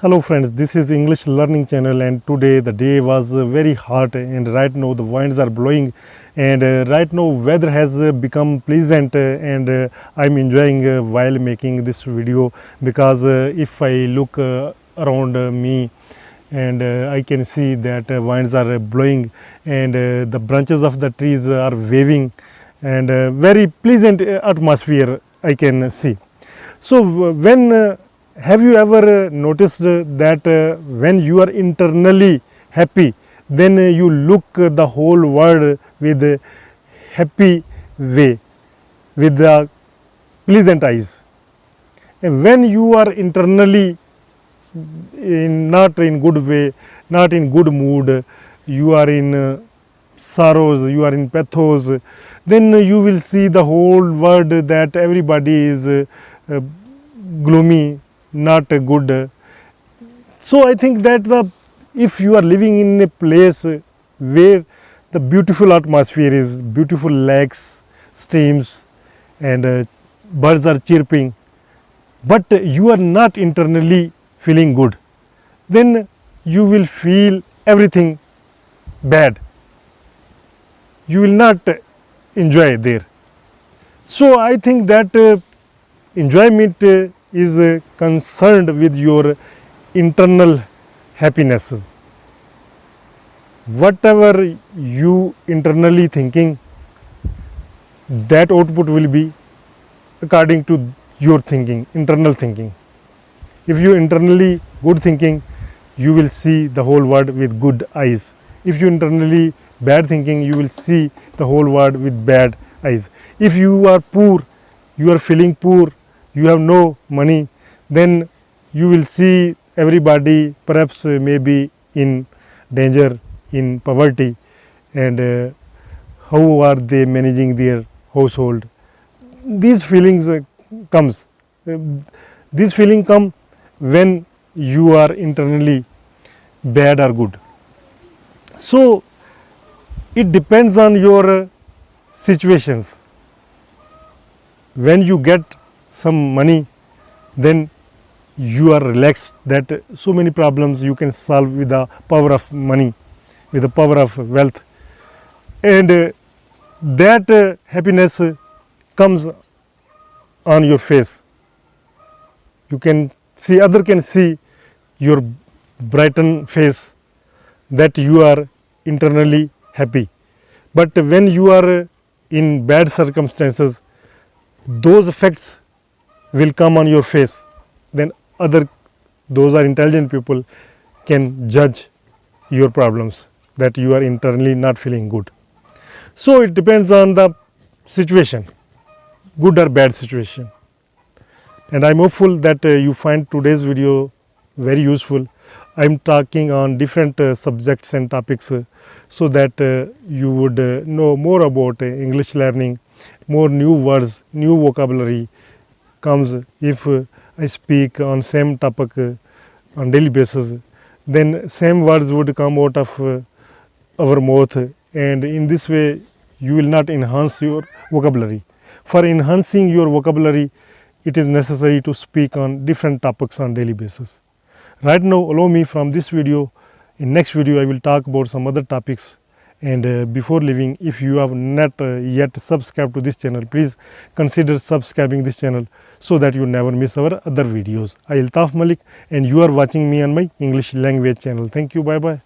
Hello friends, this is English learning channel, and today the day was very hot, and right now the winds are blowing, and right now weather has become pleasant, and I'm enjoying while making this video, because if I look around me, and I can see that winds are blowing, and the branches of the trees are waving, and very pleasant atmosphere I can see. So when have you ever noticed that when you are internally happy, then you look the whole world with a happy way, with the pleasant eyes. And when you are internally not in good way, not in good mood, you are in sorrows, you are in pathos, then you will see the whole world that everybody is gloomy, not good. So I think that if you are living in a place where the beautiful atmosphere is, beautiful lakes, streams, and birds are chirping, but you are not internally feeling good, then you will feel everything bad. You will not enjoy there. So I think that enjoyment is concerned with your internal happinesses. Whatever you internally thinking, that output will be according to your thinking, internal thinking. If you internally good thinking, you will see the whole world with good eyes. If you internally bad thinking, you will see the whole world with bad eyes. If you are poor, you are feeling poor, you have no money, then you will see everybody perhaps maybe in danger, in poverty, and how are they managing their household. These feelings comes. These feelings come when you are internally bad or good. So it depends on your situations. When you get some money, then you are relaxed that so many problems you can solve with the power of money, with the power of wealth, and that happiness comes on your face. You can see, other can see your brighten face, that you are internally happy. But when you are in bad circumstances, those effects will come on your face. Then those are intelligent people, can judge your problems, that you are internally not feeling good. So it depends on the situation, good or bad situation. And I am hopeful that you find today's video very useful. I am talking on different subjects and topics so that you would know more about English learning, more new words, new vocabulary comes if I speak on same topic on daily basis, then same words would come out of our mouth, and in this way you will not enhance your vocabulary. For enhancing your vocabulary, it is necessary to speak on different topics on daily basis. Right now, allow me from this video, in next video I will talk about some other topics. And before leaving, if you have not yet subscribed to this channel, please consider subscribing this channel so that you never miss our other videos. I Altaf Malik, and you are watching me on my English language channel. Thank you. Bye bye.